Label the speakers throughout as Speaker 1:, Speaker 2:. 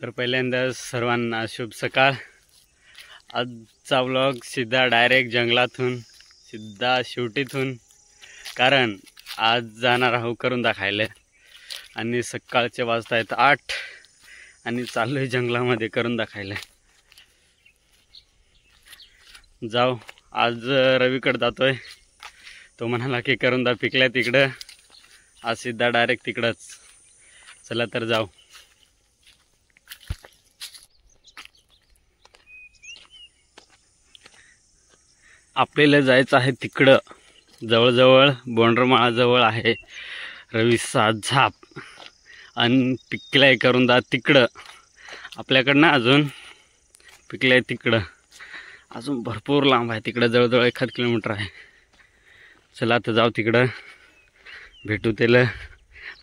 Speaker 1: तर पहिल्यांदा सर्वांना शुभ सकाळ। आजचा व्लॉग सीधा डायरेक्ट जंगलातून सीधा शेवटीतून, कारण आज जाणार आहोत करुंदा खायला आणि सकाळचे वाजता आहेत 8 आणि चाललोय जंगलामध्ये करुंदा खायला। जाऊ आज रवीकडे जातोय, तो म्हणाला की करुंदा पिकल्या तिकडं, आज सीधा डायरेक्ट तिकडंच। चला तर जाऊ। आपल्याला जायचं आहे तिकडं, जवळजवळ बोंडरमाळाजवळ आहे रवीचा झाप आणि पिकलाय करुंदा तिकडं। आपल्याकडनं अजून पिकलाय तिकडं, अजून भरपूर लांब आहे तिकडं, जवळजवळ 1 किलोमीटर आहे। चला तर जाऊ तिकडं, भेटू त्याला।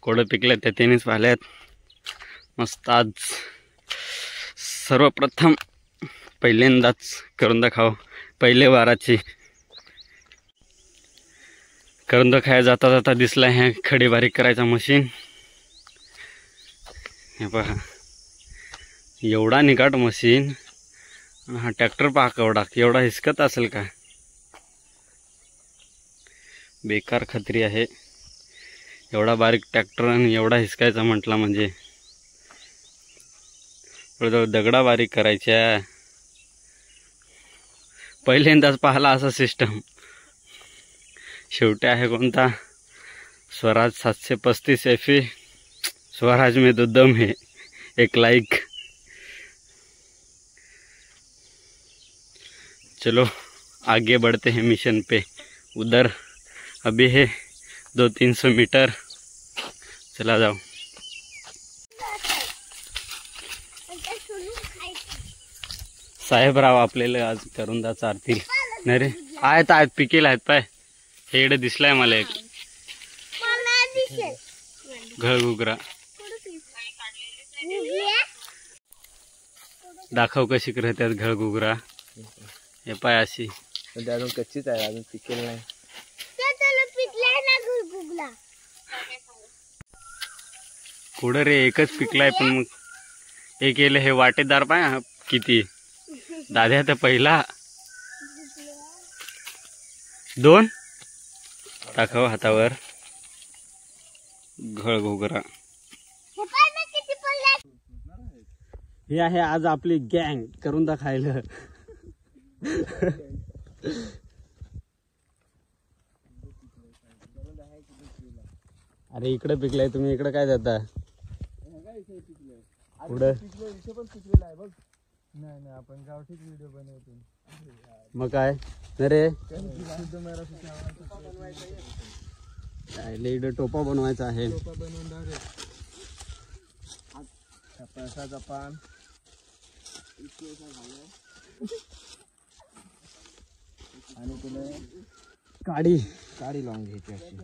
Speaker 1: कोडं पिकले त्या त्यानेच पाहिल्यात मस्त। आज सर्वप्रथम पहिल्यांदाच करुंदा खाऊ, पहिले वाराची। करुंदा खायला जाता जाता दिसला हे खडी बारीक करायचा मशीन। हे पहा एवढा निकाट मशीन, हा ट्रॅक्टर पहा केवढा, एवढा हिसकत असेल का? बेकार खत्री आहे एवढा बारीक ट्रॅक्टर आणि एवढा हिसकायचा म्हटला म्हणजे। दगडा बारीक करायच्या, पहिल्यांदाच पाहिला असा सिस्टम। शेवटी आहे कोणता स्वराज 735 FE, स्वराज में तो दम है, एक लाइक। चलो आगे बढ़ते हैं मिशन पे। उधर अभी है 200-300 मीटर, चला जाओ। साहेबराव आपल्याला आज करुंदा चारतील नाही रे। आहेत पिकेल आहेत पाय, हे इकडे दिसलाय मला एक घळघुगरा। दाखव कशी करतात घळघुगरा। हे पाय अशी
Speaker 2: अजून कच्चीच आहे, अजून पिकेल नाही।
Speaker 1: कुठं रे, एकच पिकलाय पण मग एक येले हे वाटेदार पाय किती। दाद्या तर पहिला 2 दाखव हातावर घळघुगरा। हे आहे आज आपली गँग करुंदा खायला। अरे इकडे पिकलाय, तुम्ही इकडे काय जाता? पुढं
Speaker 2: नाही आपण गावठीच व्हिडिओ बनवतो।
Speaker 1: मग काय रे, इकडे टोपा बनवायचा आहे।
Speaker 2: पान आणि तुला
Speaker 1: काडी
Speaker 2: लावून घ्यायची अशी।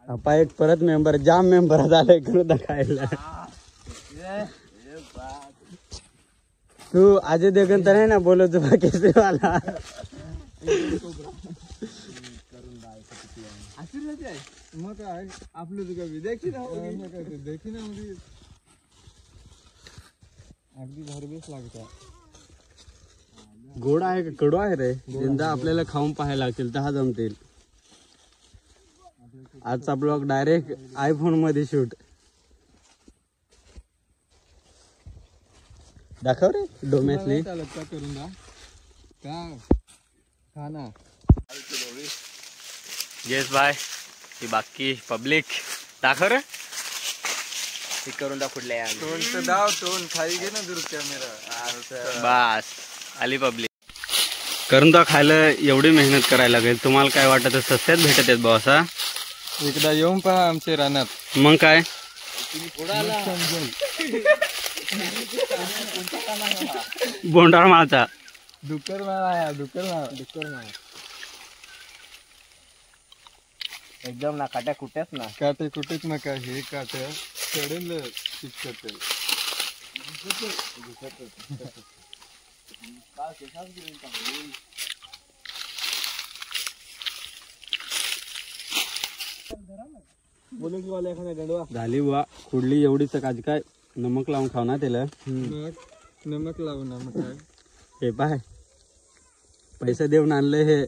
Speaker 1: आपा एक परत मेंबर, जाम मेंबर झालाय करुंदा खायला। तू अजय देवगन तर नाही ना बोलत तुला केसरीवाला?
Speaker 2: मग काय आपलं तुका देखी ना अगदी भरबेस लागतं।
Speaker 1: गोड आहे का कडू आहे रे? यंदा आपल्याला खाऊन पाहायला लागतील, दहा जमतील। आजचा ब्लॉग डायरेक्ट आयफोन मध्ये शूट। दाखव रे डोम्यातली
Speaker 2: करुंदा का खाना।
Speaker 1: येस बाय, ही बाकी पब्लिक दाखव रे
Speaker 2: करुंदा फुटल्या यार। तोंड दाव, तोंड खाली घे ना दूर कॅमेरा।
Speaker 1: बस आली पब्लिक। करुंदा खायला एवढी मेहनत करायला लागेल, तुम्हाला काय वाटत? सस्त्यात भेटत आहेत बॉसा।
Speaker 2: एकदा येऊन पहा आमच्या रानात,
Speaker 1: मग काय बोंडाळमाळचा
Speaker 2: डुक्कर एकदम ना काट्या कुट्याच ना, काटे कुटेच नका, हे काट्या चढेल चिकट।
Speaker 1: झाली बुवा खुडली एवढीच आज काय नमक लावून खाऊ ना त्याला.
Speaker 2: नमक लावून ना मग काय
Speaker 1: हे पाय पैसे देऊन आणले हे.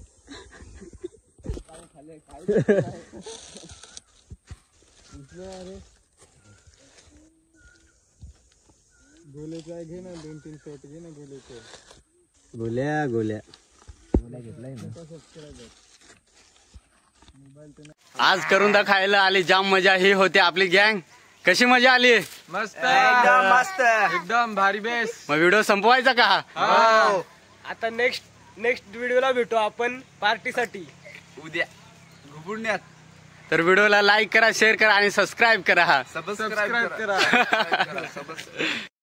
Speaker 2: गोल्याचा घे ना 2-3 शॉट घे ना गोल्याचे.
Speaker 1: गोल्या आज करून खायला आली जाम मजा ही होती आपली गँग. कशी मजा आली?
Speaker 2: मस्त एकदम मस्त एकदम भारी बेस.
Speaker 1: मग व्हिडिओ संपवायचा का?
Speaker 2: आता नेक्स्ट व्हिडिओला भेटू आपण पार्टीसाठी उद्या घुबुडण्यात.
Speaker 1: तर व्हिडिओला लाईक करा, शेअर करा आणि सबस्क्राईब करा.
Speaker 2: सबस्क्राईब करा.